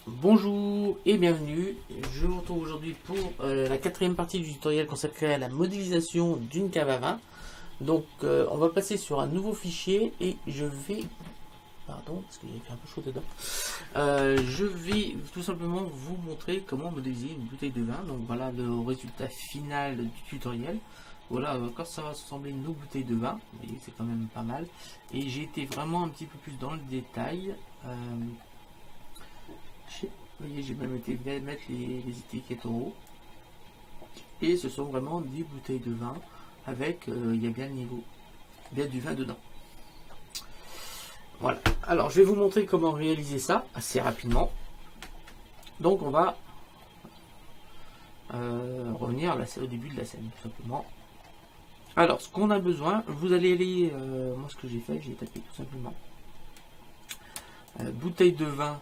Bonjour et bienvenue, je vous retrouve aujourd'hui pour la quatrième partie du tutoriel consacré à la modélisation d'une cave à vin. Donc on va passer sur un nouveau fichier et je vais, pardon parce qu'il y a un peu chaud dedans, je vais tout simplement vous montrer comment modéliser une bouteille de vin. Donc voilà le résultat final du tutoriel. Voilà quand ça va ressembler nos bouteilles de vin, vous voyez c'est quand même pas mal. Et j'ai été vraiment un petit peu plus dans le détail. Vous voyez, j'ai même été mettre les étiquettes en haut. Et ce sont vraiment des bouteilles de vin avec, il y a bien le niveau, bien du vin dedans. Voilà. Alors, je vais vous montrer comment réaliser ça assez rapidement. Donc, on va revenir au début de la scène, tout simplement. Alors, ce qu'on a besoin, vous allez aller, moi ce que j'ai fait, j'ai tapé tout simplement bouteille de vin.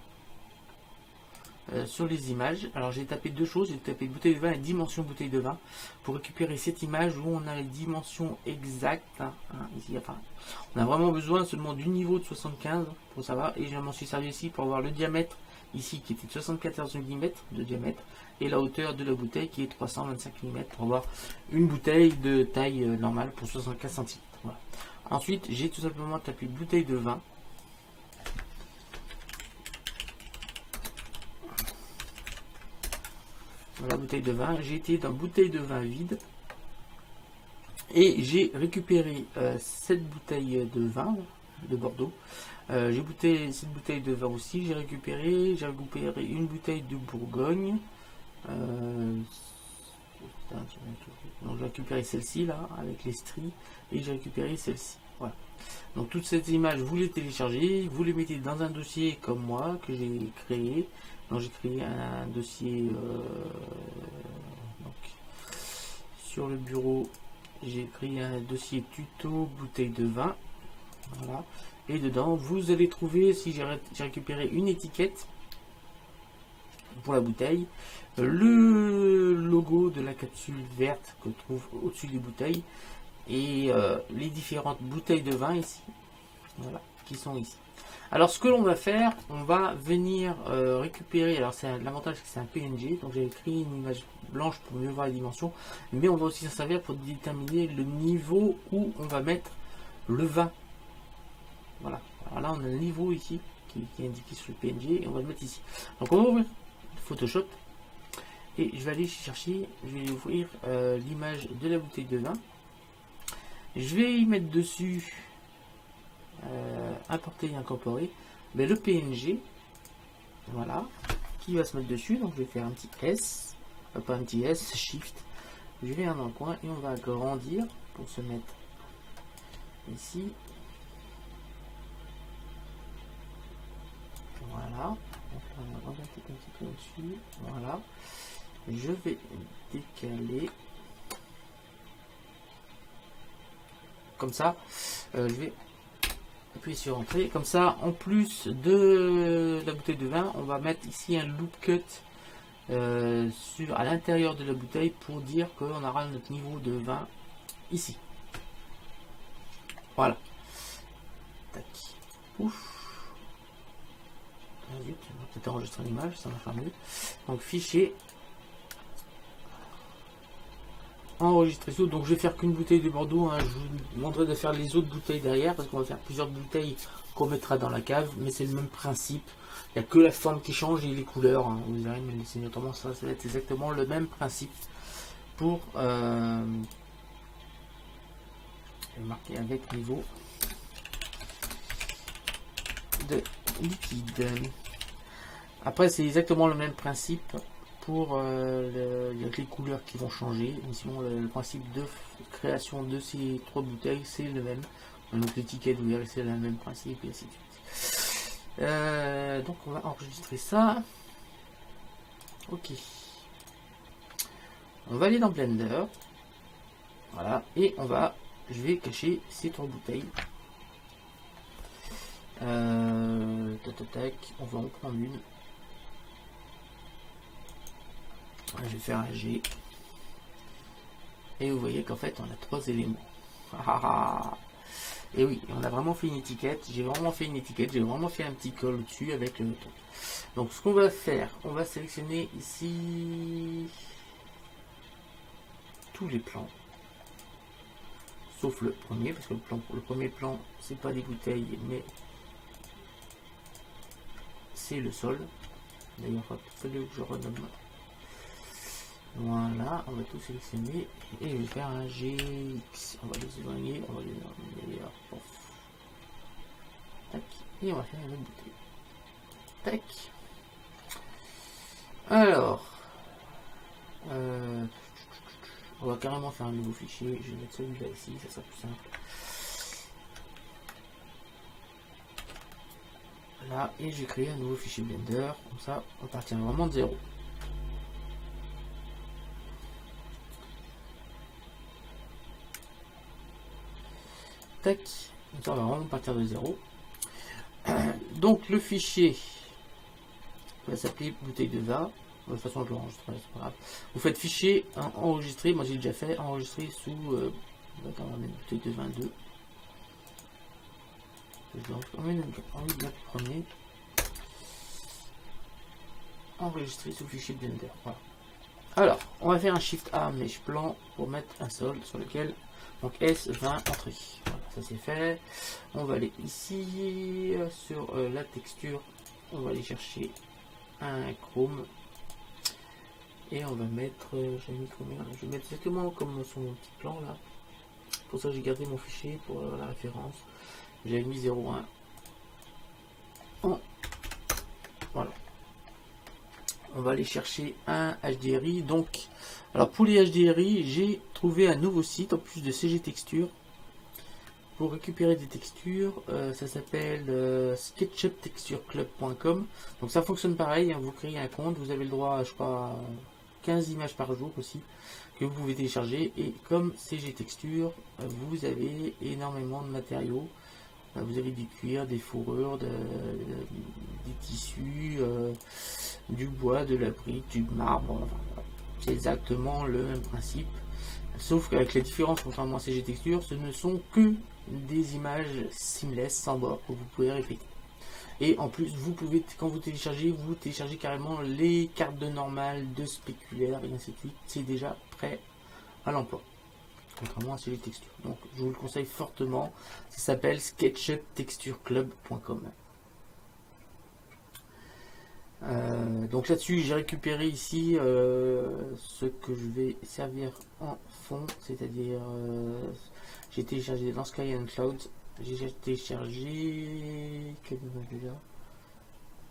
Sur les images, alors j'ai tapé deux choses, j'ai tapé bouteille de vin et dimension bouteille de vin pour récupérer cette image où on a les dimensions exactes. Ici, enfin, on a vraiment besoin seulement du niveau de 75 pour savoir, et je m'en suis servi ici pour avoir le diamètre ici qui était de 74 mm de diamètre et la hauteur de la bouteille qui est 325 mm pour avoir une bouteille de taille normale pour 75 cm. Voilà. Ensuite, j'ai tout simplement tapé bouteille de vin. La bouteille de vin, j'ai été dans bouteille de vin vide et j'ai récupéré cette bouteille de vin de Bordeaux. J'ai goûté cette bouteille de vin aussi, j'ai récupéré une bouteille de Bourgogne. Donc j'ai récupéré celle-ci là avec les stries et j'ai récupéré celle-ci. Voilà. Donc toutes ces images, vous les téléchargez, vous les mettez dans un dossier comme moi que j'ai créé. Donc j'ai créé un dossier donc, sur le bureau. J'ai créé un dossier tuto bouteille de vin. Voilà. Et dedans, vous allez trouver, si j'ai récupéré une étiquette pour la bouteille, le logo de la capsule verte que trouve au-dessus des bouteilles et les différentes bouteilles de vin ici, voilà, qui sont ici. Alors ce que l'on va faire, on va venir récupérer, alors c'est l'avantage que c'est un PNG, donc j'ai écrit une image blanche pour mieux voir les dimensions, mais on va aussi s'en servir pour déterminer le niveau où on va mettre le vin. Voilà, alors là on a le niveau ici qui est indiqué sur le PNG et on va le mettre ici. Donc on va ouvrir Photoshop et je vais aller chercher, je vais ouvrir l'image de la bouteille de vin. Je vais y mettre dessus importer et incorporer le PNG, voilà, qui va se mettre dessus. Donc je vais faire un petit S, pas un petit S, Shift, je viens dans le coin et on va agrandir pour se mettre ici. Voilà, on va un petit peu au-dessus, voilà, je vais décaler comme ça, je vais appuyer sur entrée, comme ça en plus de la bouteille de vin on va mettre ici un loop cut à l'intérieur de la bouteille pour dire qu'on aura notre niveau de vin ici. Voilà. Tac. Ouf. On va peut-être enregistrer l'image, ça va faire mieux. Donc fichier, enregistrer tout. Donc je vais faire qu'une bouteille de Bordeaux, hein. Je vous demanderai de faire les autres bouteilles derrière parce qu'on va faire plusieurs bouteilles qu'on mettra dans la cave, mais c'est le même principe. Il n'y a que la forme qui change et les couleurs, hein. Vous verrez, mais c'est notamment ça va être exactement le même principe pour marquer avec niveau de liquide. Après c'est exactement le même principe pour les couleurs qui vont changer, mais sinon le principe de création de ces trois bouteilles c'est le même. Donc l'étiquette, vous verrez, c'est le même principe et ainsi de suite. Donc on va enregistrer ça. Ok. On va aller dans Blender. Voilà, et je vais cacher ces trois bouteilles. Tac, on va en prendre une. Je vais faire un G. Et vous voyez qu'en fait on a trois éléments. Et oui, on a vraiment fait une étiquette. J'ai vraiment fait une étiquette. J'ai vraiment fait un petit col dessus avec le truc. Donc ce qu'on va faire, on va sélectionner ici tous les plans. Sauf le premier, parce que le premier plan, c'est pas des bouteilles, mais c'est le sol. D'ailleurs, il fallait que je renomme. Voilà, on va tout sélectionner et je vais faire un GX. On va les éloigner, on va les éloigner. Tac, et on va faire une autre bouteille. Tac. Alors, on va carrément faire un nouveau fichier. Je vais mettre celui-là ici, ça sera plus simple. Là, et j'ai créé un nouveau fichier Blender. Comme ça, on partira vraiment de zéro. Tac, comme ça, on va vraiment partir de zéro. Donc, le fichier va s'appeler bouteille de vin. De toute façon, je l'enregistrerai, c'est pas grave. Vous faites fichier enregistré. Moi, j'ai déjà fait enregistrer sous. On va mettre bouteille de vin 2. On met le premier. Enregistrer sous fichier Blender. Voilà. Alors, on va faire un Shift A mèche plan pour mettre un sol sur lequel. Donc S20 entrée. Voilà, ça c'est fait. On va aller ici sur la texture. On va aller chercher un chrome. Et on va mettre. J'ai mis combien? Je vais mettre exactement comme sur mon petit plan là. Pour ça j'ai gardé mon fichier pour la référence. J'avais mis 0,1. Voilà. On va aller chercher un HDRI. Donc, alors pour les HDRI, j'ai trouvé un nouveau site en plus de CG Texture pour récupérer des textures. Ça s'appelle sketchuptextureclub.com. Donc ça fonctionne pareil. Hein, vous créez un compte, vous avez le droit, je crois, à 15 images par jour aussi que vous pouvez télécharger. Et comme CG Texture, vous avez énormément de matériaux. Vous avez du cuir, des fourrures, des tissus, du bois, de la brique, du marbre. Enfin, c'est exactement le même principe. Sauf qu'avec la différence, contrairement à CG Texture, ce ne sont que des images seamless, sans bord, que vous pouvez répéter. Et en plus, vous pouvez, quand vous téléchargez carrément les cartes de normal, de spéculaire, et ainsi de suite. C'est déjà prêt à l'emploi. Contrairement à CG Texture. Donc je vous le conseille fortement. Ça s'appelle sketchuptextureclub.com. Donc là-dessus, j'ai récupéré ici ce que je vais servir en fond, c'est-à-dire j'ai téléchargé dans Sky and Cloud. J'ai téléchargé quelle image déjà?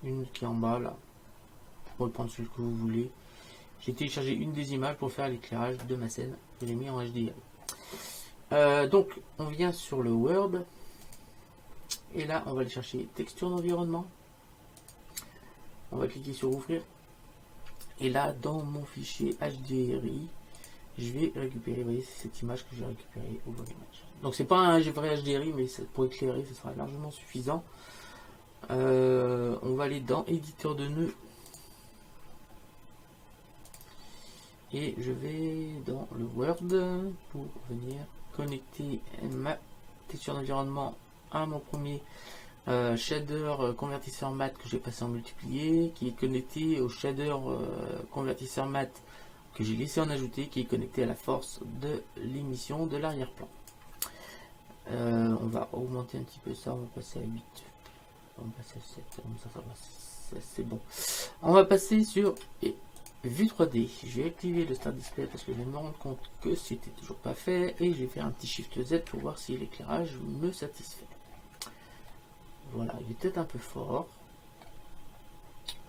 Une qui est en bas là. Pour prendre celui que vous voulez. J'ai téléchargé une des images pour faire l'éclairage de ma scène. Je l'ai mis en HDR. Donc on vient sur le Word et là on va aller chercher texture d'environnement, on va cliquer sur ouvrir et là dans mon fichier HDRI je vais récupérer, vous voyez, c'est cette image que j'ai récupérée au bon image. Donc c'est pas un vrai HDRI mais pour éclairer ce sera largement suffisant. On va aller dans éditeur de nœuds et je vais dans le Word pour venir connecter ma texture d'environnement à mon premier shader convertisseur mat que j'ai passé en multiplié, qui est connecté au shader convertisseur mat que j'ai laissé en ajouter, qui est connecté à la force de l'émission de l'arrière-plan. On va augmenter un petit peu ça, on va passer à 8, on va passer à 7, c'est bon. On va passer sur vue 3D, je vais activer le Start Display parce que je vais me rendre compte que c'était toujours pas fait et je vais faire un petit Shift Z pour voir si l'éclairage me satisfait. Voilà, il est peut-être un peu fort.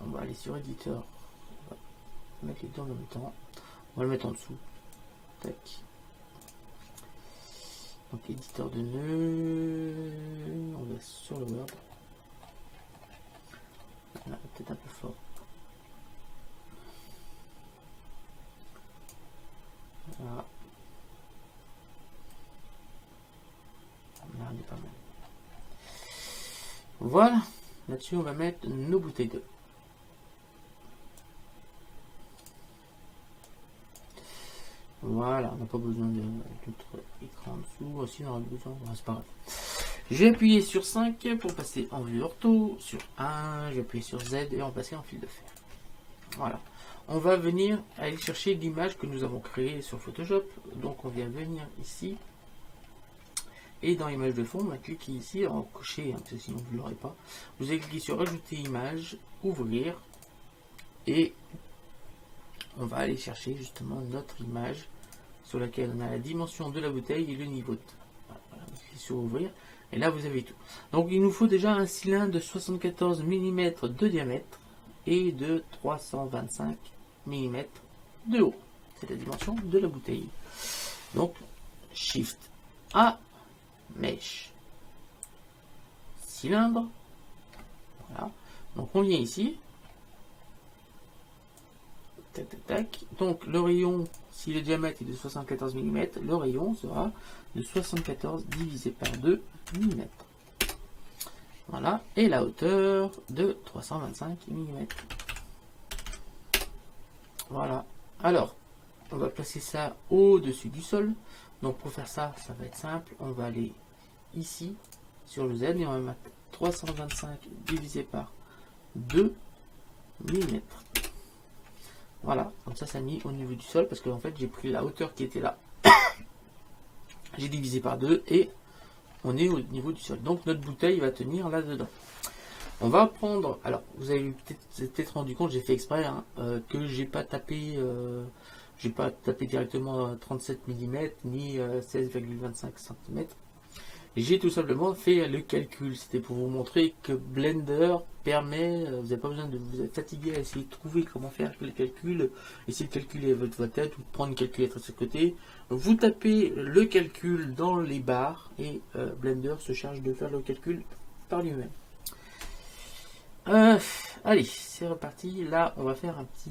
On va aller sur éditeur, on va mettre les deux en même temps, on va le mettre en dessous. Tac. Donc éditeur de nœuds, on va sur le Word. Voilà, peut-être un peu fort. Voilà. Là, on est pas mal. Voilà. Là-dessus, on va mettre nos bouteilles d'eau. Voilà, on n'a pas besoin d'autre écran en dessous. Aussi, on aura besoin. C'est pas grave. Je vais appuyer sur 5 pour passer en vue ortho, sur 1, je vais appuyer sur Z et on va passer en fil de fer. Voilà. On va venir aller chercher l'image que nous avons créée sur Photoshop. Donc on vient venir ici. Et dans l'image de fond, on va cliquer ici, en cocher, parce que sinon vous ne l'aurez pas. Vous allez cliquer sur ajouter image, ouvrir. Et on va aller chercher justement notre image sur laquelle on a la dimension de la bouteille et le niveau de... Voilà, on clique sur ouvrir. Et là vous avez tout. Donc il nous faut déjà un cylindre de 74 mm de diamètre et de 325 mm de haut. C'est la dimension de la bouteille. Donc Shift A, mèche, cylindre. Voilà. Donc on vient ici. Tac, tac, tac. Donc le rayon, si le diamètre est de 74 mm, le rayon sera de 74 divisé par 2 mm. Voilà. Et la hauteur de 325 mm. Voilà. Alors, on va placer ça au-dessus du sol. Donc pour faire ça, ça va être simple. On va aller ici, sur le Z, et on va mettre 325 divisé par 2 mm. Voilà, comme ça, ça mis au niveau du sol, parce que en fait, j'ai pris la hauteur qui était là. J'ai divisé par 2 et on est au niveau du sol. Donc notre bouteille va tenir là-dedans. On va prendre, alors vous avez peut-être rendu compte, j'ai fait exprès hein, que j'ai pas tapé directement 37 mm ni 16,25 cm. J'ai tout simplement fait le calcul. C'était pour vous montrer que Blender permet, vous n'avez pas besoin de vous être fatigué à essayer de trouver comment faire le calcul, essayer de calculer votre tête ou de prendre une calculatrice à côté. Vous tapez le calcul dans les barres et Blender se charge de faire le calcul par lui-même. Allez, c'est reparti. Là, on va faire un petit...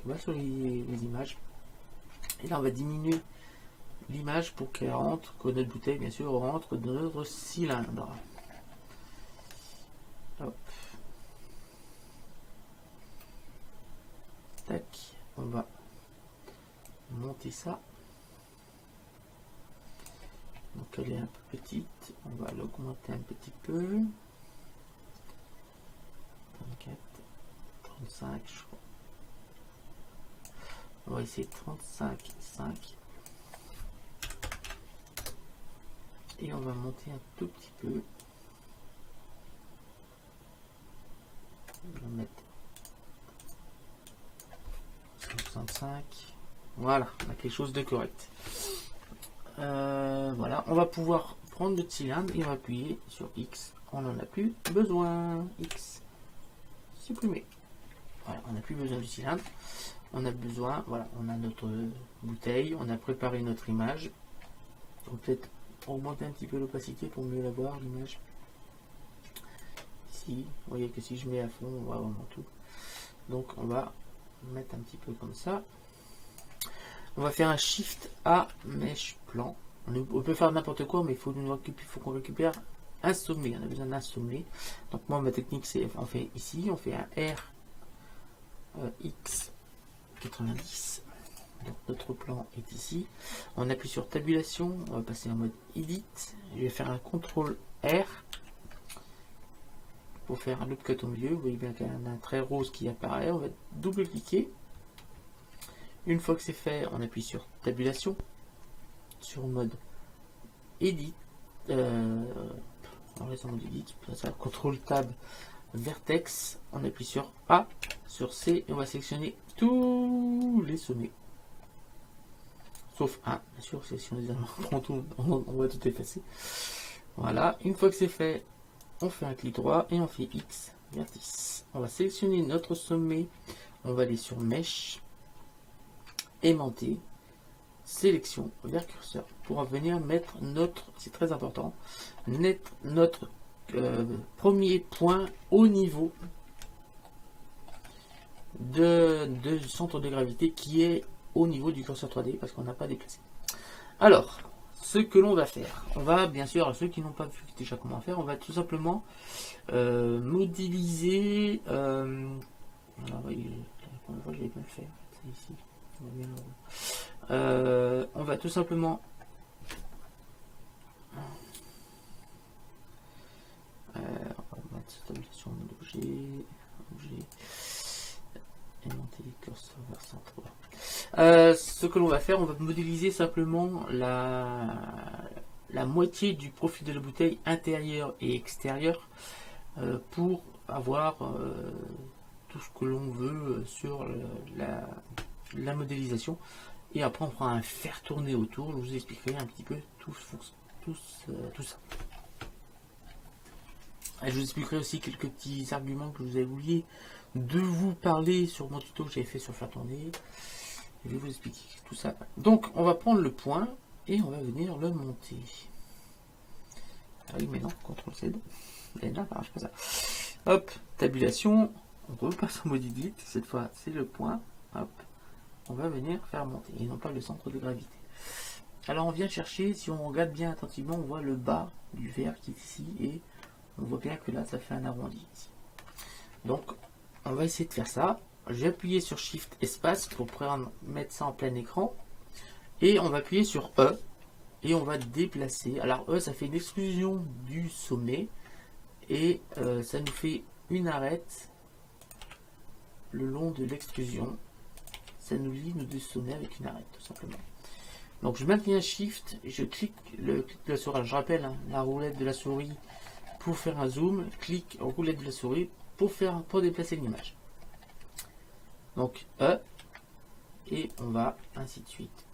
On va sur les images. Et là, on va diminuer l'image pour qu'elle rentre, que notre bouteille, bien sûr, rentre dans notre cylindre. Hop. Tac. On va monter ça. Donc, elle est un peu petite. On va l'augmenter un petit peu. 34, 35, je crois. On va essayer 35, 5. Et on va monter un tout petit peu. On va mettre 65. Voilà, on a quelque chose de correct. Voilà, on va pouvoir prendre le cylindre et on va appuyer sur X. On n'en a plus besoin. X. Supprimer. Voilà, on n'a plus besoin du cylindre. On a besoin, voilà, on a notre bouteille, on a préparé notre image. On va peut-être augmenter un petit peu l'opacité pour mieux la voir, l'image. Ici, vous voyez que si je mets à fond, on voit vraiment tout. Donc on va mettre un petit peu comme ça. On va faire un Shift A, mèche, plan. On peut faire n'importe quoi, mais il faut qu'on récupère un sommet. On a besoin d'un sommet. Donc moi, ma technique, c'est on fait ici, on fait un R X 90. Donc notre plan est ici. On appuie sur tabulation. On va passer en mode Edit. Je vais faire un CTRL R pour faire un loop cut au milieu. Vous voyez bien qu'il y a un trait rose qui apparaît. On va double-cliquer. Une fois que c'est fait, on appuie sur tabulation, sur mode Edit. On reste en mode Edit. Ça, CTRL Tab Vertex. On appuie sur A, sur C et on va sélectionner tous les sommets. Sauf un, bien sûr, si on va tout effacer. Voilà, une fois que c'est fait, on fait un clic droit et on fait X, vertice. On va sélectionner notre sommet, on va aller sur Mèche, aimanté, sélection vers curseur, pour venir mettre notre, c'est très important, notre premier point au niveau du centre de gravité qui est au niveau du curseur 3D parce qu'on n'a pas déplacé. Alors, ce que l'on va faire, on va bien sûr, ceux qui n'ont pas vu déjà comment faire, on va tout simplement modéliser. Alors, voyez, je vais bien le faire. Ici. On va tout simplement On va mettre stabilisation d'objet, objet, aimanté, curseur vers centre. Ce que l'on va faire, on va modéliser simplement la moitié du profil de la bouteille intérieur et extérieur pour avoir tout ce que l'on veut sur la modélisation. Et après on fera un faire tourner autour, je vous expliquerai un petit peu tout ça. Et je vous expliquerai aussi quelques petits arguments que vous avez oublié de vous parler sur mon tuto que j'avais fait sur faire tourner. Je vais vous expliquer tout ça. Donc on va prendre le point et on va venir le monter. Ah oui mais non, CTRL-Z. Et là, ça marche pas ça. Hop, tabulation, on repasse en mode edit, cette fois c'est le point, hop, on va venir faire monter, et non pas le centre de gravité. Alors on vient chercher, si on regarde bien attentivement, on voit le bas du verre qui est ici, et on voit bien que là ça fait un arrondi ici. Donc on va essayer de faire ça, j'ai appuyé sur Shift espace pour mettre ça en plein écran, et on va appuyer sur E, et on va déplacer. Alors E ça fait une exclusion du sommet, et ça nous fait une arête le long de l'extrusion. Ça nous lie nos deux sommets avec une arête tout simplement. Donc je maintiens Shift et je clique le clic de la souris. Alors, je rappelle hein, la roulette de la souris pour faire un zoom, clic roulette de la souris pour déplacer l'image. Donc E et on va ainsi de suite.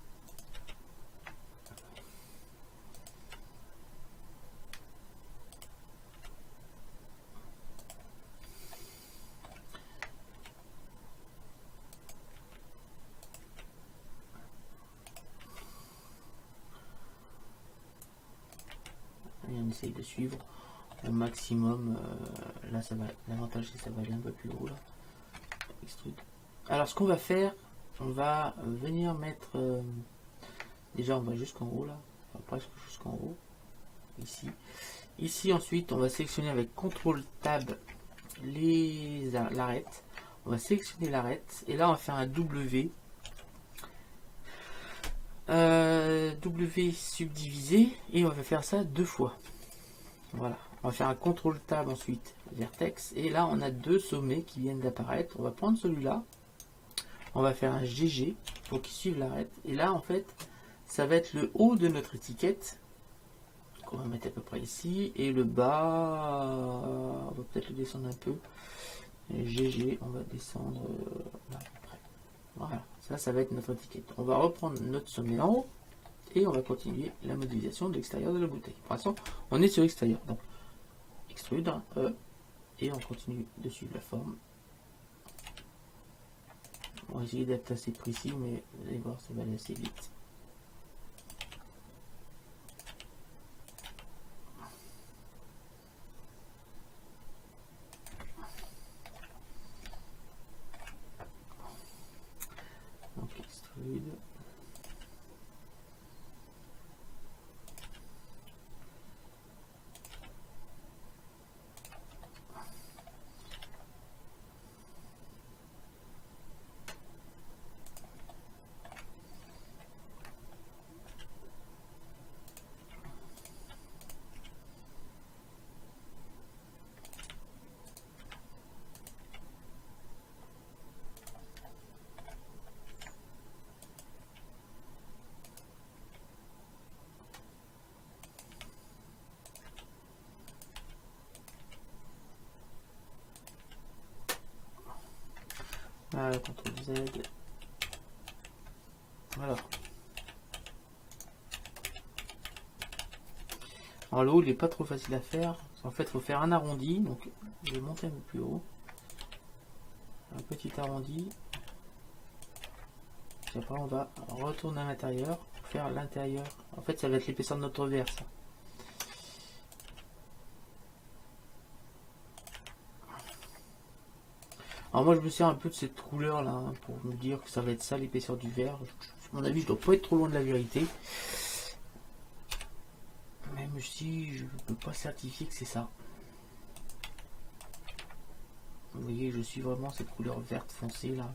Et on essaye de suivre au maximum. Là ça va, l'avantage c'est que ça va aller un peu plus haut là. Extrude. Alors ce qu'on va faire, on va venir mettre déjà on va jusqu'en haut là, enfin, presque jusqu'en haut ici ensuite on va sélectionner avec CTRL Tab l'arête, on va sélectionner l'arête et là on va faire un W subdivisé et on va faire ça deux fois. Voilà, on va faire un CTRL Tab ensuite vertex et là on a deux sommets qui viennent d'apparaître. On va prendre celui-là, on va faire un GG pour qu'il suive l'arête et là en fait ça va être le haut de notre étiquette qu'on va mettre à peu près ici et le bas on va peut-être le descendre un peu et GG on va descendre là, à peu près. Voilà, ça va être notre étiquette. On va reprendre notre sommet en haut et on va continuer la modélisation de l'extérieur de la bouteille. Pour l'instant on est sur l'extérieur, donc extrude et on continue de suivre la forme. On va essayer d'être assez précis, mais vous allez voir, ça va aller assez vite. Donc extrude. Voilà, CTRL Z. Voilà. Alors le haut il n'est pas trop facile à faire. En fait il faut faire un arrondi. Donc je vais monter un peu plus haut. Un petit arrondi. Puis après on va retourner à l'intérieur pour faire l'intérieur. En fait ça va être l'épaisseur de notre verre ça. Alors moi je me sers un peu de cette couleur là hein, pour me dire que ça va être ça l'épaisseur du verre. À mon avis je dois pas être trop loin de la vérité. Même si je ne peux pas certifier que c'est ça. Vous voyez je suis vraiment cette couleur verte foncée là.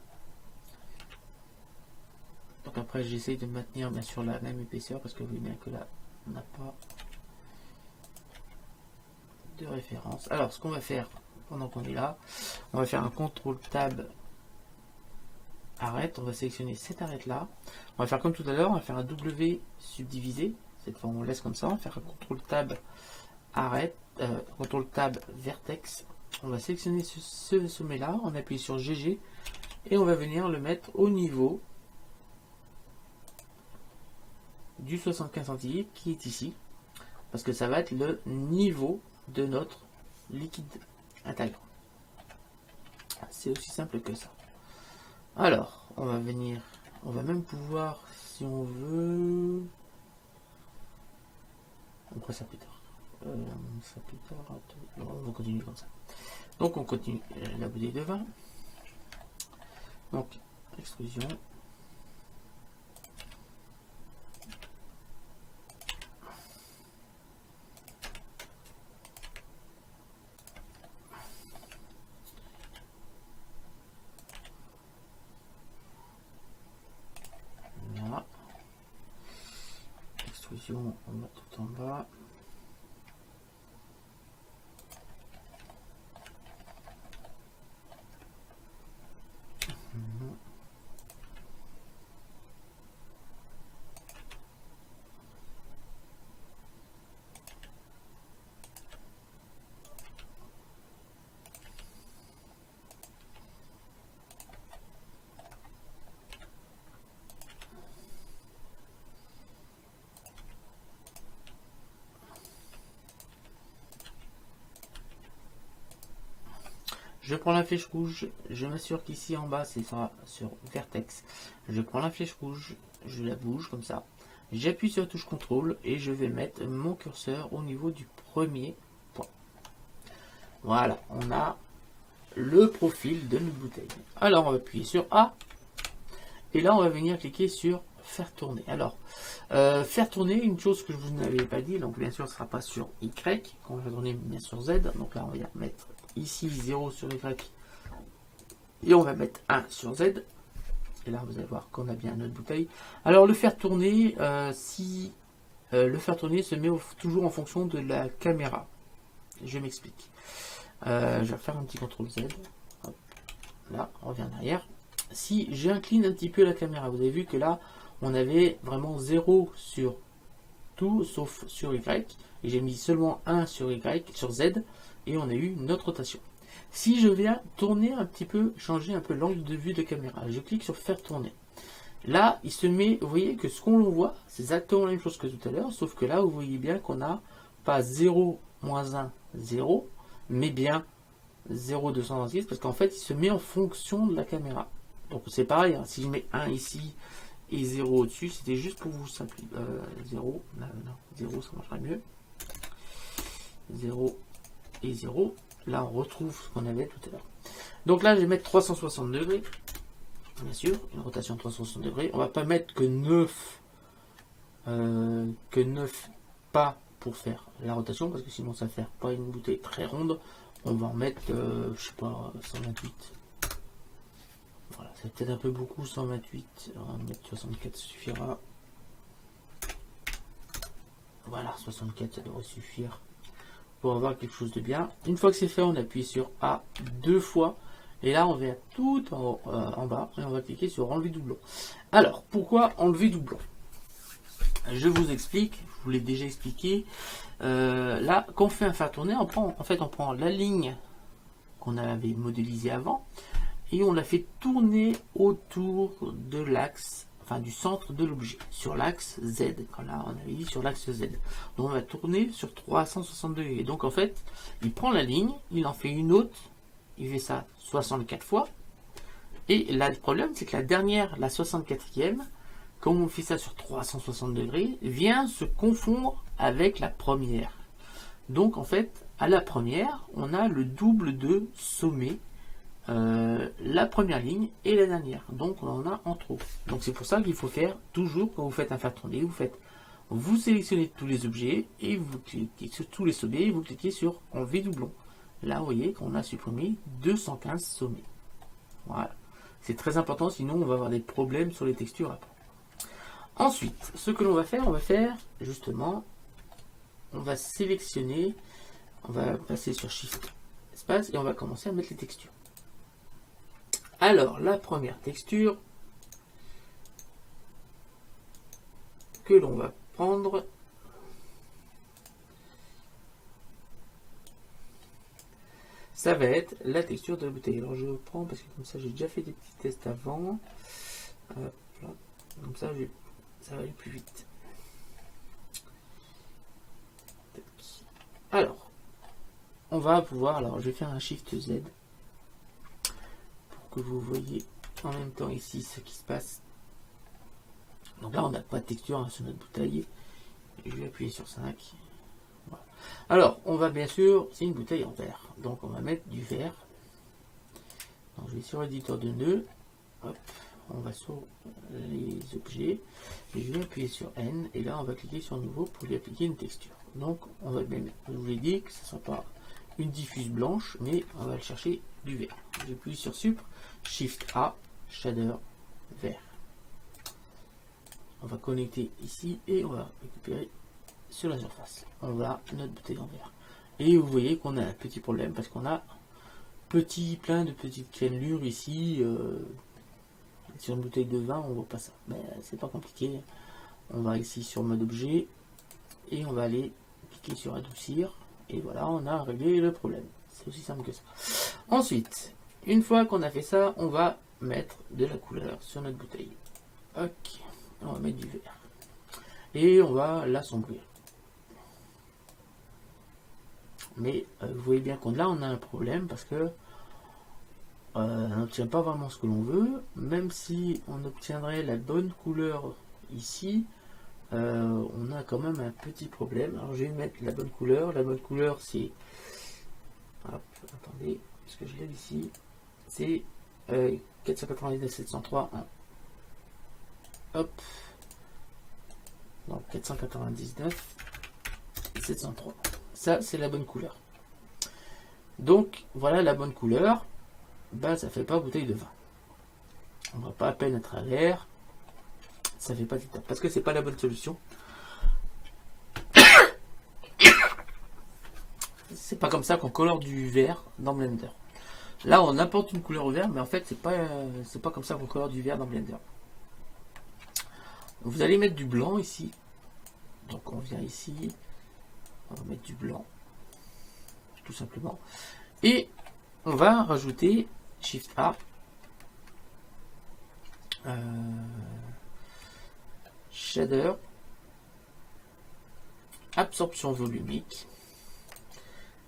Donc après j'essaye de maintenir bien sûr la même épaisseur parce que vous voyez bien que là on n'a pas de référence. Alors, ce qu'on va faire pendant qu'on est là, on va faire un CTRL TAB arrête. On va sélectionner cette arête là. On va faire comme tout à l'heure, on va faire un W subdivisé. Cette fois, on laisse comme ça. On va faire un CTRL TAB arrête, CTRL TAB vertex. On va sélectionner ce sommet là, on appuie sur GG et on va venir le mettre au niveau du 75 centilitres qui est ici, parce que ça va être le niveau de notre liquide intérieur. C'est aussi simple que ça. Alors, on va venir, on va même pouvoir, si on veut, on fera ça plus tard. On va continuer comme ça. Donc on continue la bouteille de vin. Donc extrusion. Voilà. Extrusion, on va tout en bas. Je prends la flèche rouge, je m'assure qu'ici en bas c'est ça sur vertex. Je prends la flèche rouge, je la bouge comme ça. J'appuie sur la touche contrôle et je vais mettre mon curseur au niveau du premier point. Voilà, on a le profil de notre bouteille. Alors on va appuyer sur A et là on va venir cliquer sur faire tourner. Alors faire tourner, une chose que je vous n'avais pas dit, donc bien sûr ce ne sera pas sur Y, on va tourner bien sur Z. Donc là on va mettre ici 0 sur Y et on va mettre 1 sur Z. Et là vous allez voir qu'on a bien notre bouteille. Alors le faire tourner, le faire tourner se met toujours en fonction de la caméra. Je m'explique. Je vais faire un petit CTRL Z. Hop. Là, on revient en arrière. Si j'incline un petit peu la caméra, vous avez vu que là, on avait vraiment 0 sur tout, sauf sur Y. Et j'ai mis seulement 1 sur Y, sur Z. Et on a eu notre rotation. Si je viens tourner un petit peu, changer un peu l'angle de vue de caméra, je clique sur faire tourner. Là, il se met, vous voyez que ce qu'on voit, c'est exactement la même chose que tout à l'heure, sauf que là, vous voyez bien qu'on n'a pas 0, moins 1, 0, mais bien 0,226, parce qu'en fait, il se met en fonction de la caméra. Donc c'est pareil, hein, si je mets 1 ici et 0 au-dessus, c'était juste pour vous simplifier. 0, non, 0, ça marcherait mieux. 0 et 0. Là, on retrouve ce qu'on avait tout à l'heure. Donc là, je vais mettre 360 degrés. Bien sûr, une rotation de 360 degrés. On va pas mettre que 9 pas pour faire la rotation, parce que sinon ça ne fait pas une bouteille très ronde. On va en mettre, je sais pas, 128. Voilà, c'est peut-être un peu beaucoup, 128. On va mettre 64, ça suffira. Voilà, 64, ça devrait suffire pour avoir quelque chose de bien. Une fois que c'est fait, on appuie sur A 2 fois. Et là, on va tout en bas et on va cliquer sur enlever doublon. Alors, pourquoi enlever doublon? Je vous explique, je vous l'ai déjà expliqué. Là, quand on fait un faire tourner, on prend la ligne qu'on avait modélisée avant et on la fait tourner autour de l'axe, enfin du centre de l'objet, sur l'axe Z. Quand là, on avait dit sur l'axe Z. Donc, on va tourner sur 360 degrés. Donc, en fait, il prend la ligne, il en fait une autre, il fait ça 64 fois. Et là, le problème, c'est que la dernière, la 64e, quand on fait ça sur 360 degrés, vient se confondre avec la première. Donc en fait, à la première, on a le double de sommet, la première ligne et la dernière. Donc on en a en trop. Donc c'est pour ça qu'il faut faire toujours, quand vous faites un faire tourner, vous sélectionnez tous les objets et vous cliquez sur tous les sommets et vous cliquez sur enlever doublon. Là, vous voyez qu'on a supprimé 215 sommets. Voilà. C'est très important, sinon on va avoir des problèmes sur les textures après. Ensuite, ce que l'on va faire, justement, on va sélectionner On va passer sur Shift Espace et on va commencer à mettre les textures. Alors, la première texture que l'on va prendre, ça va être la texture de la bouteille. Alors je prends parce que comme ça j'ai déjà fait des petits tests avant. Hop, là. Comme ça, ça va aller plus vite. Alors, on va pouvoir, alors je vais faire un Shift Z pour que vous voyez en même temps ici ce qui se passe. Donc là on n'a pas de texture hein, sur notre bouteille. Je vais appuyer sur 5. Voilà. Alors on va bien sûr, c'est une bouteille en verre, donc on va mettre du verre. Donc je vais sur l'éditeur de nœuds. Hop, on va sur les objets. Et je vais appuyer sur N et là on va cliquer sur nouveau pour lui appliquer une texture. Donc on va même, je vous l'ai dit que ce ne sera pas une diffuse blanche, mais on va le chercher du vert. J'appuie sur Supre, Shift A, Shader, vert. On va connecter ici et on va récupérer sur la surface. On va notre bouteille en verre. Et vous voyez qu'on a un petit problème parce qu'on a plein de petites cannelures ici. Sur une bouteille de vin, on voit pas ça. Mais c'est pas compliqué. On va ici sur mode objet et on va aller cliquer sur adoucir. Et voilà, on a réglé le problème. C'est aussi simple que ça. Ensuite, une fois qu'on a fait ça, on va mettre de la couleur sur notre bouteille. Ok. On va mettre du vert. Et on va l'assombrir. Mais vous voyez bien qu'on là on a un problème parce que on n'obtient pas vraiment ce que l'on veut. Même si on obtiendrait la bonne couleur ici, on a quand même un petit problème. Alors je vais mettre la bonne couleur. La bonne couleur c'est... Hop, attendez, parce que je l'ai ici. C'est 499 703 1. Hop. Donc 499 703. Ça c'est la bonne couleur. Donc voilà la bonne couleur. Bah ça fait pas bouteille de vin. On va pas à peine à travers. Ça fait pas d'étape parce que c'est pas la bonne solution. C'est pas comme ça qu'on colore du vert dans Blender. Là on apporte une couleur au vert, mais en fait c'est pas comme ça qu'on colore du vert dans Blender. Vous allez mettre du blanc ici. Donc on vient ici, on va mettre du blanc, tout simplement. Et on va rajouter Shift A, Shader, absorption volumique.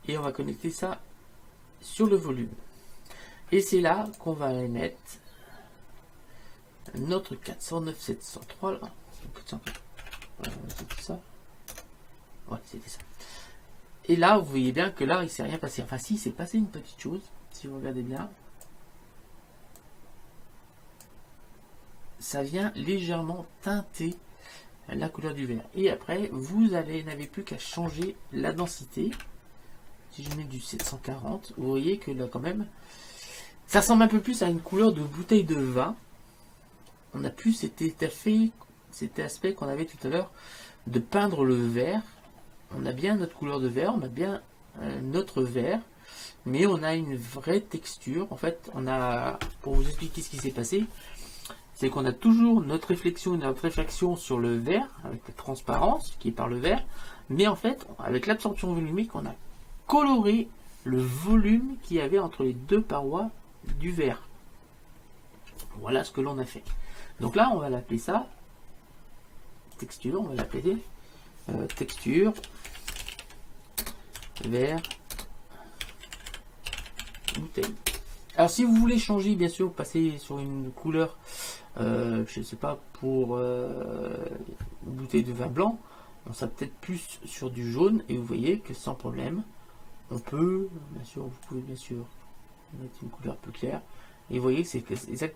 Et on va connecter ça sur le volume. Et c'est là qu'on va aller mettre notre 409 703 là. C'était ça. Ouais, c'était ça. Et là, vous voyez bien que là, il s'est rien passé. Enfin, si, il s'est passé une petite chose. Si vous regardez bien, ça vient légèrement teinter la couleur du vert. Et après, vous n'avez plus qu'à changer la densité. Si je mets du 740, vous voyez que là, quand même, ça ressemble un peu plus à une couleur de bouteille de vin. On n'a plus cet aspect qu'on avait tout à l'heure de peindre le vert. On a bien notre couleur de vert, on a bien notre vert, mais on a une vraie texture. En fait, on a, pour vous expliquer ce qui s'est passé, c'est qu'on a toujours notre réflexion et notre réfraction sur le vert, avec la transparence qui est par le vert, mais en fait, avec l'absorption volumique, on a coloré le volume qu'il y avait entre les deux parois du verre. Voilà ce que l'on a fait. Donc là, on va l'appeler ça texture, on va l'appeler texture vert bouteille. Alors si vous voulez changer, bien sûr, passer sur une couleur, je ne sais pas, pour une bouteille de vin blanc, on sera peut-être plus sur du jaune, et vous voyez que sans problème, on peut, bien sûr, vous pouvez bien sûr mettre une couleur plus claire, et vous voyez que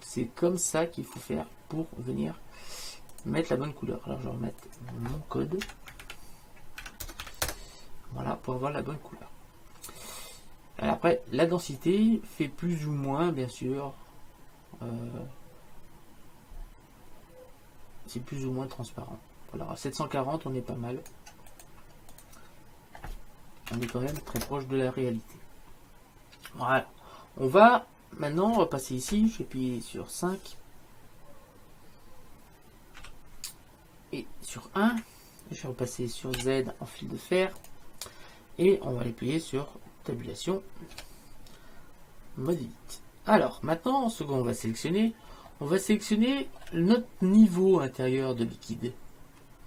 c'est comme ça qu'il faut faire pour venir mettre la bonne couleur. Alors je vais remettre mon code, voilà, pour avoir la bonne couleur. Alors après, la densité fait plus ou moins, bien sûr, c'est plus ou moins transparent. Alors à 740, on est pas mal. on est quand même très proche de la réalité. Voilà. On va maintenant repasser ici. Je vais appuyer sur 5 et sur 1. Je vais repasser sur Z en fil de fer et on va appuyer sur tabulation mode vite. Alors maintenant, ce qu'on va sélectionner, on va sélectionner notre niveau intérieur de liquide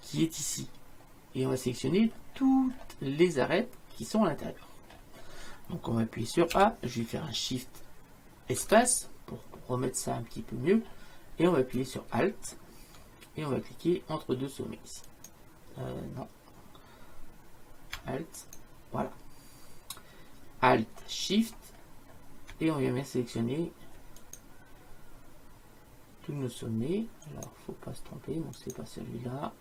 qui est ici. Et on va sélectionner toutes les arêtes qui sont à l'intérieur. Donc on va appuyer sur A, je vais faire un Shift espace pour remettre ça un petit peu mieux. Et on va appuyer sur Alt et on va cliquer entre deux sommets ici. Non. Alt, voilà. Alt, Shift et on vient bien sélectionner tous nos sommets. Alors faut pas se tromper, donc c'est pas celui-là.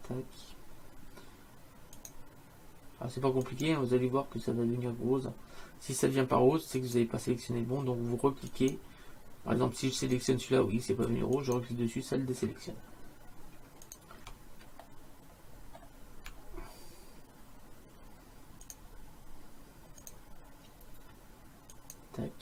Tac. Alors c'est pas compliqué, hein, vous allez voir que ça va devenir rose. Si ça devient pas rose, c'est que vous n'avez pas sélectionné le bon, donc vous recliquez. Par exemple, si je sélectionne celui-là, oui, c'est pas devenu rose, je reclique dessus, ça le désélectionne. Tac.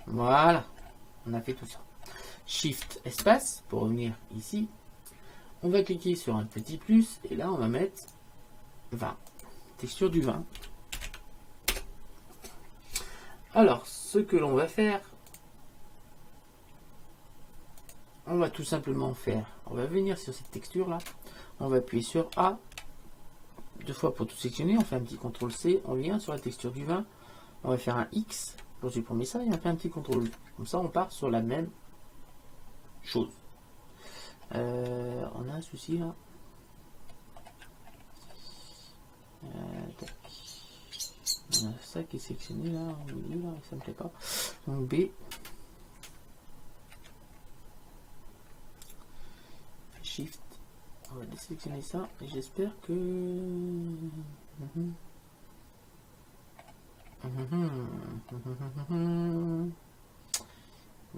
Voilà, on a fait tout ça. Shift espace pour revenir ici. On va cliquer sur un petit plus et là on va mettre 20. Texture du 20. Alors, ce que l'on va faire, on va tout simplement faire, on va venir sur cette texture là, on va appuyer sur A, deux fois pour tout sélectionner, on fait un petit CTRL C, on vient sur la texture du 20, on va faire un X pour supprimer ça et on fait un petit CTRL V. Comme ça on part sur la même chose. On a un souci là. On a ça qui est sélectionné là, au milieu là, ça me plaît pas. Donc B. Shift. On va désélectionner ça et j'espère que.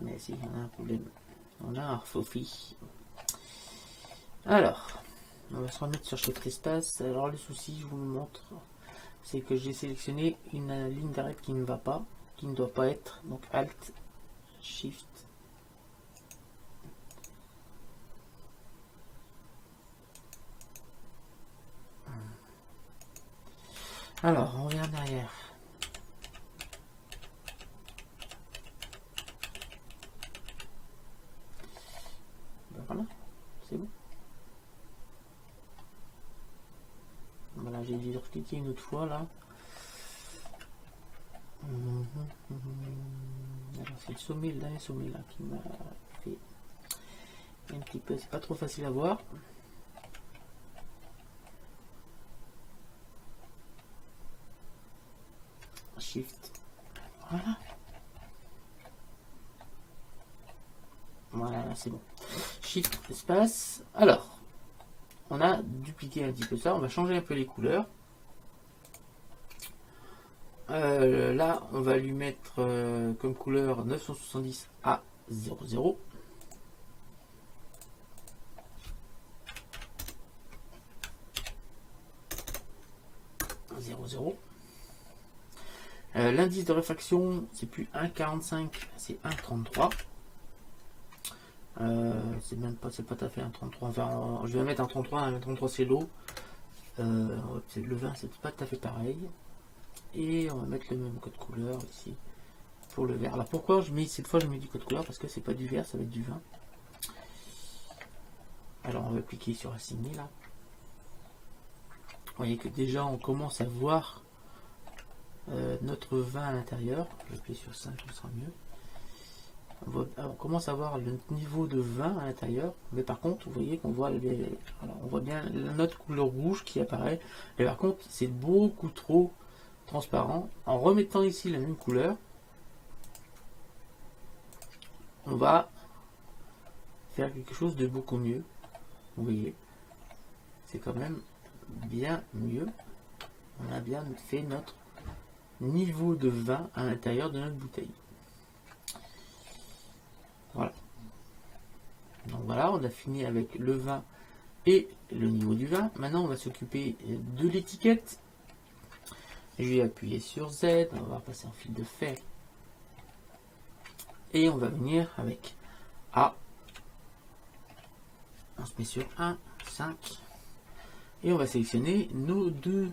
Mais si, on a un problème. On a un orthophie. Alors, on va se remettre sur Shift espace. Alors le souci, je vous le montre, c'est que j'ai sélectionné une ligne d'arête qui ne va pas, qui ne doit pas être. Donc Alt, Shift. Alors, on revient en arrière. Ben voilà, c'est bon. Voilà, j'ai dû cliquer une autre fois là. Alors c'est le sommet, le dernier sommet là qui m'a fait un petit peu, c'est pas trop facile à voir. Shift. Voilà. Voilà, c'est bon. Shift espace. Alors, on a dupliqué un petit peu ça. On va changer un peu les couleurs. Là, on va lui mettre comme couleur 970 à 00. L'indice de réfraction, c'est plus 1,45, c'est 1,33. C'est même pas, c'est pas tout à fait 1,33. Enfin, je vais mettre 1,33. 1,33 c'est l'eau. Le vin, c'est pas tout à fait pareil. Et on va mettre le même code couleur ici pour le verre. Alors pourquoi je mets cette fois je mets du code couleur, parce que c'est pas du verre, ça va être du vin. Alors on va cliquer sur assigner là. Vous voyez que déjà on commence à voir notre vin à l'intérieur. Je vais appuyer sur 5, ce sera mieux. On commence à voir le niveau de vin à l'intérieur, mais par contre vous voyez qu'on voit on voit bien notre couleur rouge qui apparaît, et par contre c'est beaucoup trop transparent. En remettant ici la même couleur, on va faire quelque chose de beaucoup mieux. Vous voyez, c'est quand même bien mieux. On a bien fait notre niveau de vin à l'intérieur de notre bouteille. Voilà. Donc voilà, on a fini avec le vin et le niveau du vin. Maintenant, on va s'occuper de l'étiquette. Je vais appuyer sur Z, on va passer en fil de fer. Et on va venir avec A. On se met sur 1, 5. Et on va sélectionner nos deux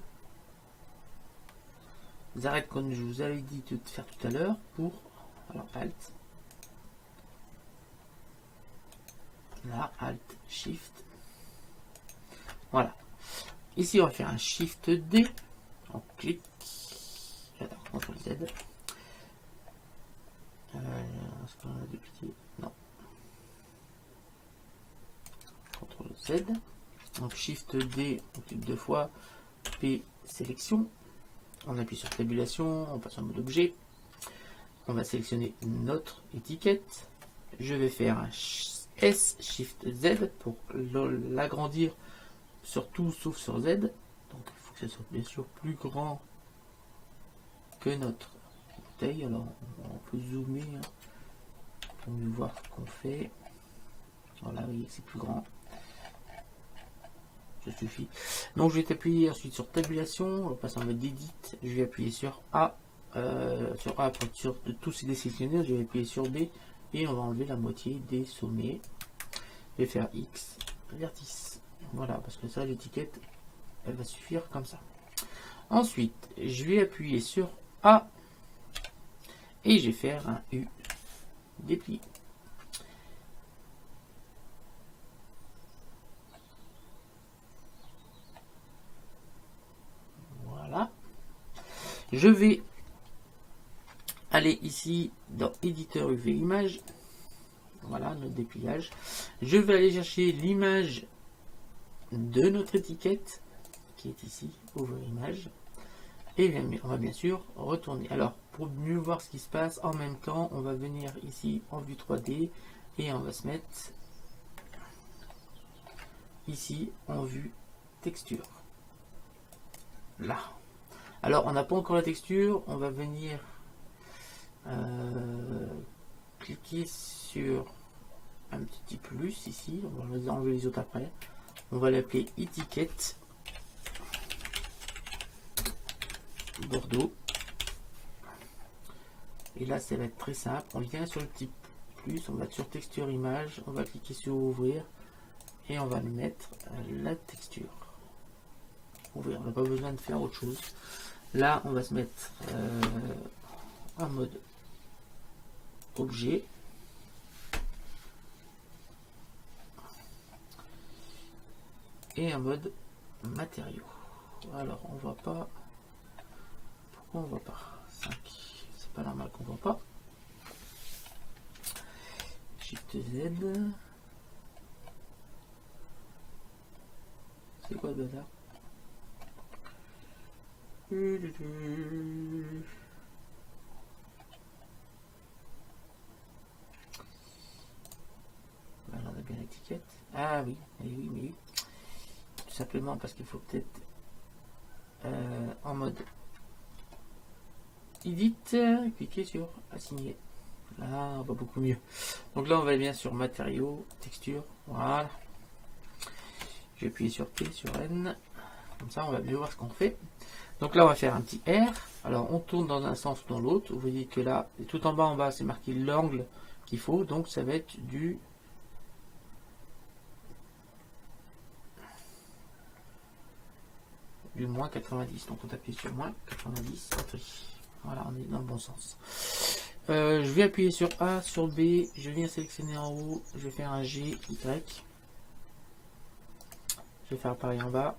arêtes comme je vous avais dit de faire tout à l'heure pour alors Alt. Là, Alt, Shift. Voilà. Ici, on va faire un Shift D. On clique. Attends, CTRL Z. Est-ce qu'on a dupliqué? Non. CTRL Z. Donc Shift D, on clique deux fois. P, sélection. On appuie sur tabulation. On passe en mode objet. On va sélectionner notre étiquette. Je vais faire un S Shift Z pour l'agrandir sur tout sauf sur Z. Donc il faut que ce soit bien sûr plus grand que notre bouteille. Alors on peut zoomer pour mieux voir ce qu'on fait. Voilà, vous voyez que c'est plus grand. Ça suffit. Donc je vais appuyer ensuite sur tabulation. On va passer en mode edit. Je vais appuyer sur A. Sur A pour être sûr de tous ces désélectionner. Je vais appuyer sur B. Et on va enlever la moitié des sommets. Je vais faire X vertice. Voilà, parce que ça, l'étiquette, elle va suffire comme ça. Ensuite, je vais appuyer sur A. Et je vais faire un U déplié. Voilà. Je vais aller ici dans éditeur UV image. Voilà notre dépliage. Je vais aller chercher l'image de notre étiquette qui est ici, ouvrir image. Et on va bien sûr retourner. Alors pour mieux voir ce qui se passe, en même temps, on va venir ici en vue 3D et on va se mettre ici en vue texture. Là. Alors on n'a pas encore la texture, on va venir cliquer sur un petit plus ici, on va enlever les autres après. On va l'appeler étiquette Bordeaux. Et là, ça va être très simple. On vient sur le petit plus, on va sur texture image, on va cliquer sur ouvrir et on va mettre la texture. Ouvrir, on n'a pas besoin de faire autre chose. Là, on va se mettre en mode objet. Et en mode matériaux. Alors, on voit pas. Pourquoi on voit pas 5. C'est pas normal qu'on voit pas. Shift Z. C'est quoi le bazar? Alors, on a bien l'étiquette. Ah oui, oui, oui. Tout simplement parce qu'il faut peut-être en mode edit, cliquer sur assigner. Là, on va beaucoup mieux. Donc là, on va bien sur matériaux, texture. Voilà. Je vais appuyer sur P, sur N. Comme ça, on va mieux voir ce qu'on fait. Donc là, on va faire un petit R. Alors, on tourne dans un sens ou dans l'autre. Vous voyez que là, tout en bas, c'est marqué l'angle qu'il faut. Donc, ça va être du moins 90. Donc, on appuie sur moins 90. Voilà, on est dans le bon sens. Je vais appuyer sur A, sur B. Je viens sélectionner en haut. Je vais faire un G, Y. Je vais faire pareil en bas.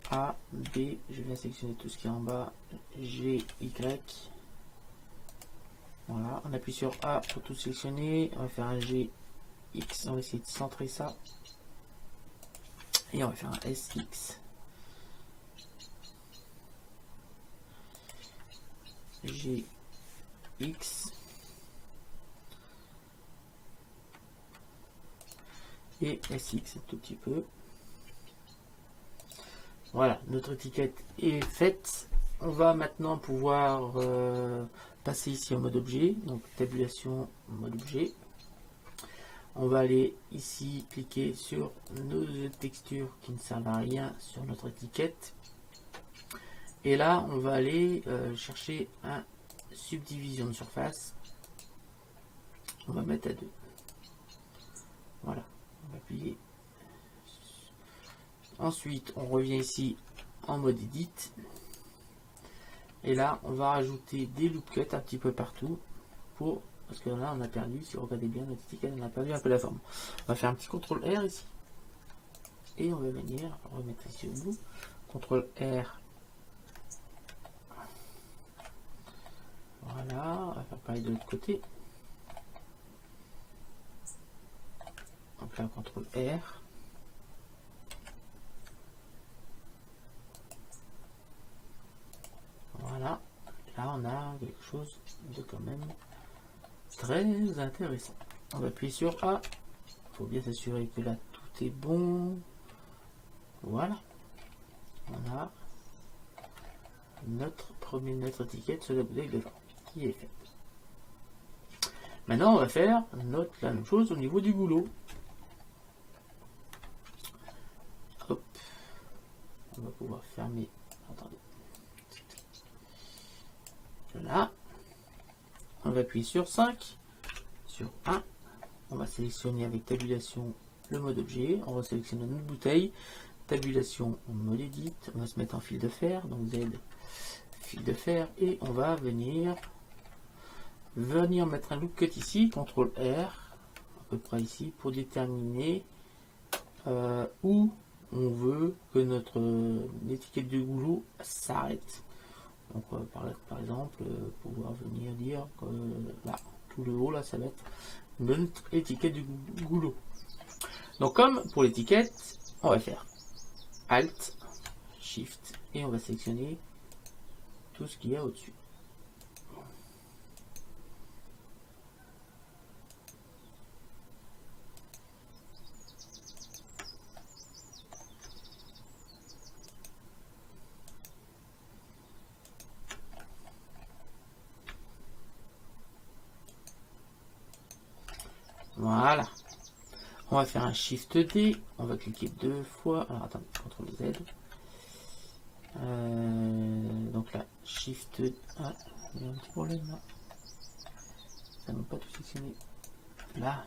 A, B, je viens sélectionner tout ce qui est en bas, G, Y. Voilà, on appuie sur A pour tout sélectionner. On va faire un G, X, on va essayer de centrer ça. Et on va faire un S, X. G, X. Et SX un tout petit peu. Voilà, notre étiquette est faite. On va maintenant pouvoir passer ici en mode objet. Donc tabulation mode objet. On va aller ici cliquer sur nos textures qui ne servent à rien sur notre étiquette. Et là, on va aller chercher un subdivision de surface. On va mettre à 2. Voilà, on va appuyer. Ensuite, on revient ici en mode edit. Et là, on va rajouter des loop cuts un petit peu partout. Parce que là, on a perdu, si vous regardez bien notre étiquette, on a perdu un peu la forme. On va faire un petit CTRL R ici. Et on va venir remettre ici au bout. CTRL R. Voilà, on va faire pareil de l'autre côté. Donc là, CTRL R. Voilà, là on a quelque chose de quand même très intéressant. On va appuyer sur A. Il faut bien s'assurer que là tout est bon. Voilà. On a notre étiquette sur la bouteille de vin qui est faite. Maintenant on va faire la même chose au niveau du goulot. Hop. On va pouvoir fermer. Attendez. Là, on va appuyer sur 5, sur 1, on va sélectionner avec tabulation le mode objet, on va sélectionner notre bouteille, tabulation mode edit, on va se mettre en fil de fer, donc Z, fil de fer, et on va venir mettre un loop cut ici, CTRL R, à peu près ici, pour déterminer où on veut que notre étiquette de goulot s'arrête. Donc par exemple, pouvoir venir dire que là, tout le haut, là, ça va être notre étiquette du goulot. Donc comme pour l'étiquette, on va faire Alt, Shift, et on va sélectionner tout ce qu'il y a au-dessus. Voilà. On va faire un Shift D. On va cliquer 2 fois. Alors attendez, CTRL Z. Donc là, Shift. Ah, il y a un petit problème là. Ça ne va pas tout sélectionner. Là.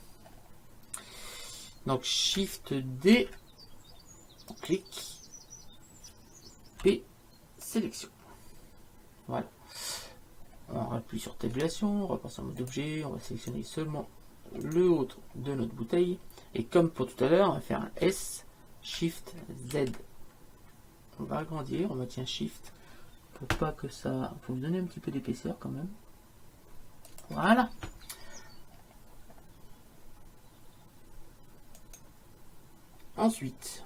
Donc Shift D. On clique. P. Sélection. Voilà. On appuie sur tabulation. On repasse en mode objet. On va sélectionner seulement le haut de notre bouteille, et comme pour tout à l'heure, on va faire un S, Shift Z. On va agrandir, on maintient Shift pour pas que ça. Faut vous donner un petit peu d'épaisseur quand même. Voilà. Ensuite,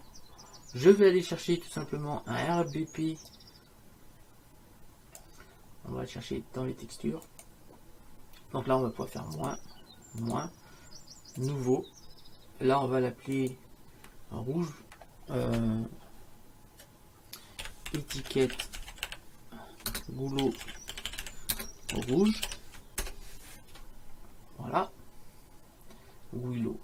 je vais aller chercher tout simplement un RBP. On va le chercher dans les textures. Donc là, on va pouvoir faire moins, nouveau. Là, on va l'appeler rouge, étiquette goulot rouge. Voilà, goulot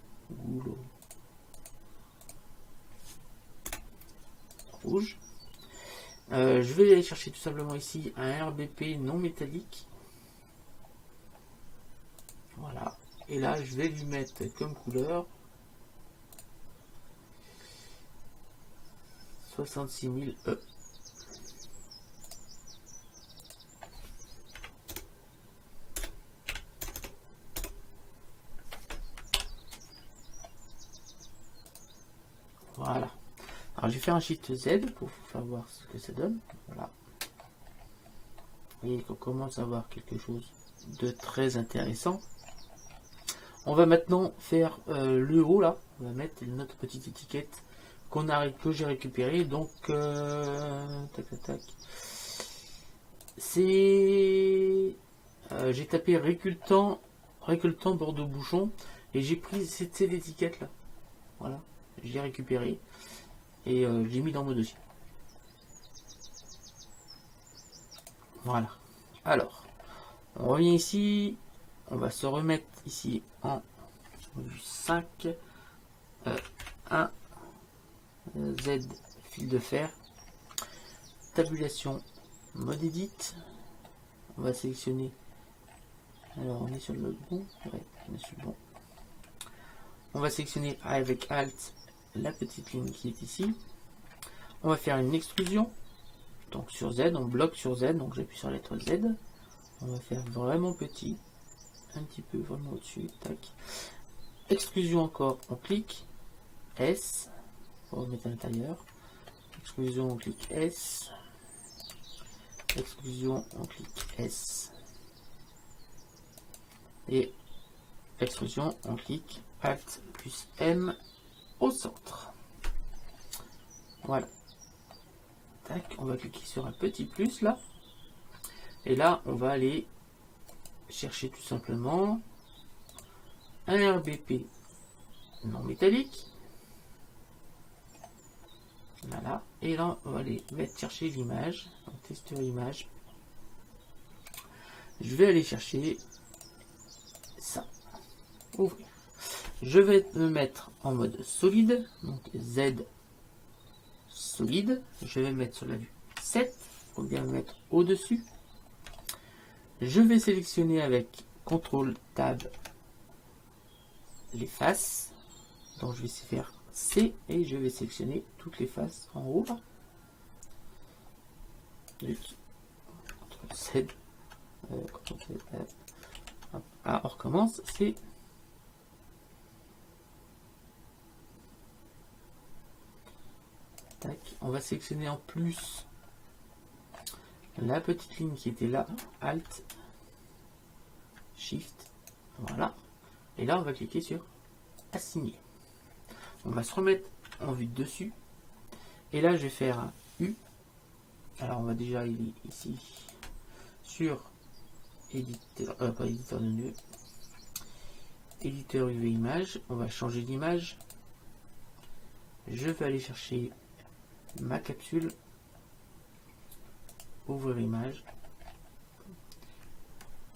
rouge. Je vais aller chercher tout simplement ici un RBP non métallique. Voilà. Et là, je vais lui mettre comme couleur 66 000 E. Voilà. Alors, je vais faire un Shift Z pour vous faire voir ce que ça donne. Voilà. Vous voyez qu'on commence à voir quelque chose de très intéressant. On va maintenant faire le haut là. On va mettre notre petite étiquette que j'ai récupérée. Donc, tac, tac, tac. C'est, j'ai tapé récoltant Bordeaux bouchon et j'ai pris cette étiquette là. Voilà, je l'ai récupérée et j'ai mis dans mon dossier. Voilà. Alors, on revient ici. On va se remettre ici en 5, 1, Z, fil de fer, tabulation, mode edit. On va sélectionner. Alors, on est sur le bon. Ouais, on est sur le bon. On va sélectionner avec Alt la petite ligne qui est ici. On va faire une extrusion. Donc sur Z, on bloque sur Z. Donc j'appuie sur la lettre Z. On va faire vraiment petit. Un petit peu vraiment au-dessus, tac. Extrusion encore, on clique S pour remettre à l'intérieur. Extrusion, on clique S. Extrusion, on clique S. Et extrusion, on clique Alt plus M au centre. Voilà. Tac, on va cliquer sur un petit plus là. Et là, on va aller chercher tout simplement un RBP non métallique. Voilà. Et là, on va aller chercher l'image. Donc, testeur image. Je vais aller chercher ça. Ouvrir. Je vais me mettre en mode solide. Donc, Z solide. Je vais me mettre sur la vue 7. Il faut bien me mettre au-dessus. Je vais sélectionner avec CTRL Tab les faces. Donc je vais faire C et je vais sélectionner toutes les faces en haut. CTRL Z. Ah, on recommence. C'est tac. On va sélectionner en plus la petite ligne qui était là, Alt, Shift, voilà. Et là, on va cliquer sur Assigner. On va se remettre en vue de dessus. Et là, je vais faire un U. Alors, on va déjà aller ici sur éditeur, pas éditeur de nœud, éditeur UV image. On va changer d'image. Je vais aller chercher ma capsule. Ouvrir image.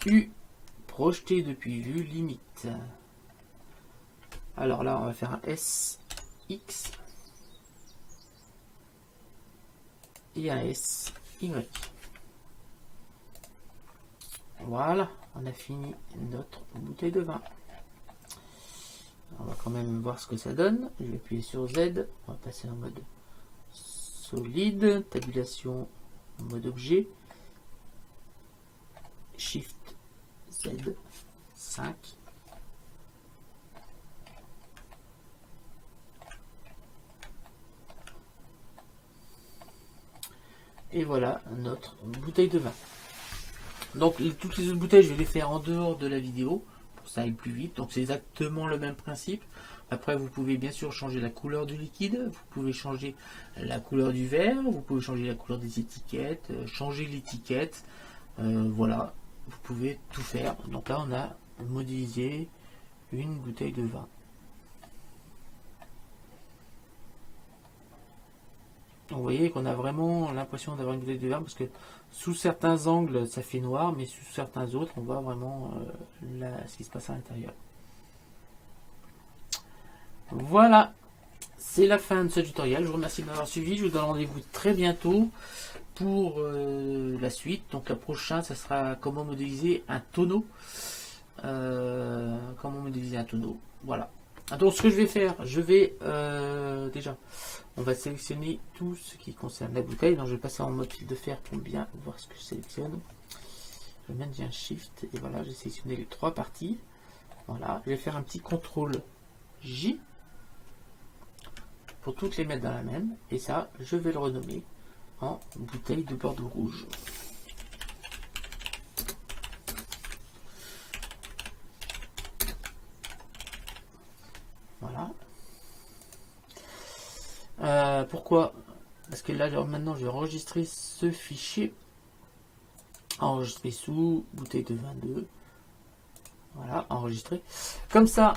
U, projeté depuis vue limite. Alors là, on va faire un S, X et un S, Y. Voilà, on a fini notre bouteille de vin. On va quand même voir ce que ça donne. Je vais appuyer sur Z. On va passer en mode solide, tabulation mode objet, Shift Z 5. Et voilà notre bouteille de vin. Donc toutes les autres bouteilles, je vais les faire en dehors de la vidéo pour que ça aille plus vite. Donc c'est exactement le même principe. Après, vous pouvez bien sûr changer la couleur du liquide, vous pouvez changer la couleur du verre, vous pouvez changer la couleur des étiquettes, changer l'étiquette. Voilà, vous pouvez tout faire. Donc là, on a modélisé une bouteille de vin. Vous voyez qu'on a vraiment l'impression d'avoir une bouteille de vin parce que sous certains angles, ça fait noir, mais sous certains autres, on voit vraiment ce qui se passe à l'intérieur. Voilà, c'est la fin de ce tutoriel. Je vous remercie de m'avoir suivi. Je vous donne rendez-vous très bientôt pour la suite. Donc la prochaine, ça sera comment modéliser un tonneau. Comment modéliser un tonneau. Voilà. Donc ce que je vais faire, je vais déjà, on va sélectionner tout ce qui concerne la bouteille. Donc je vais passer en mode fil de fer pour bien voir ce que je sélectionne. Je vais mettre un shift et voilà, j'ai sélectionné les 3 parties. Voilà, je vais faire un petit contrôle J pour toutes les mettre dans la même. Et ça, je vais le renommer en bouteille de Bordeaux rouge. Voilà. Pourquoi? Parce que là, maintenant, je vais enregistrer ce fichier. Enregistrer sous bouteille de 22. Voilà, enregistrer. Comme ça,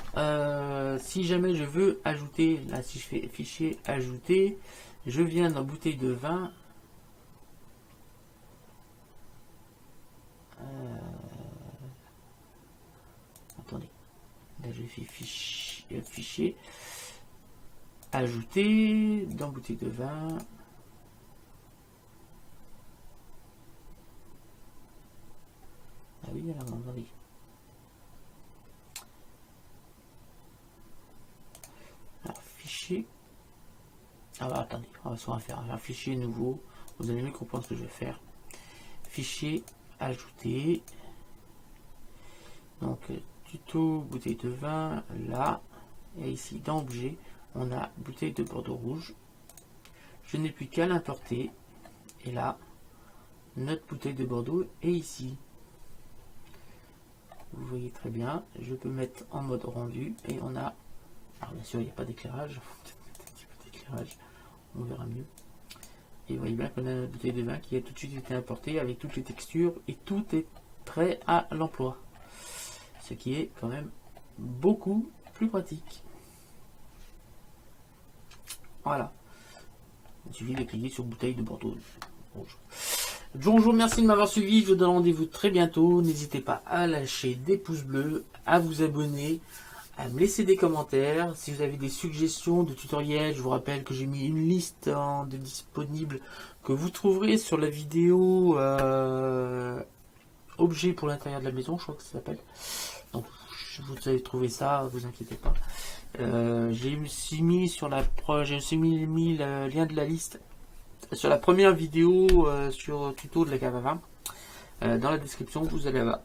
si jamais je veux ajouter, là, si je fais fichier ajouter, je viens dans bouteille de vin. Attendez. Là, je fais fichier ajouter dans bouteille de vin. Ah oui, alors attendez. Alors fichier. Ah bah attendez, on va faire un fichier nouveau. Vous allez mieux comprendre ce que je vais faire. Fichier ajouter. Donc tuto bouteille de vin là. Et ici dans objet, on a bouteille de Bordeaux rouge. Je n'ai plus qu'à l'importer. Et là, notre bouteille de Bordeaux est ici. Vous voyez très bien. Je peux mettre en mode rendu. Et on a... Alors bien sûr, il n'y a pas d'éclairage. On verra mieux. Et vous voyez bien qu'on a une bouteille de vin qui a tout de suite été importée avec toutes les textures. Et tout est prêt à l'emploi. Ce qui est quand même beaucoup plus pratique. Voilà. Il suffit de cliquer sur bouteille de Bordeaux rouge. Bonjour, merci de m'avoir suivi. Je vous donne rendez-vous très bientôt. N'hésitez pas à lâcher des pouces bleus, à vous abonner, à me laisser des commentaires. Si vous avez des suggestions de tutoriels, je vous rappelle que j'ai mis une liste de disponibles que vous trouverez sur la vidéo objet pour l'intérieur de la maison, je crois que ça s'appelle. Donc vous allez trouver ça, vous inquiétez pas. J'ai aussi mis sur la mis le lien de la liste sur la première vidéo sur tuto de la cave à vin. Dans la description, vous allez avoir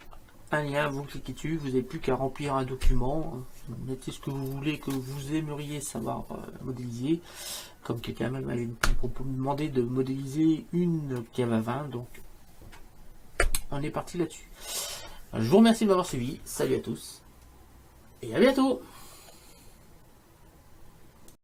un lien, vous cliquez dessus, vous n'avez plus qu'à remplir un document, mettez ce que vous voulez, que vous aimeriez savoir modéliser. Comme quelqu'un même m'avait demandé de modéliser une cave à vin, donc on est parti là-dessus. Je vous remercie de m'avoir suivi, salut à tous et à bientôt.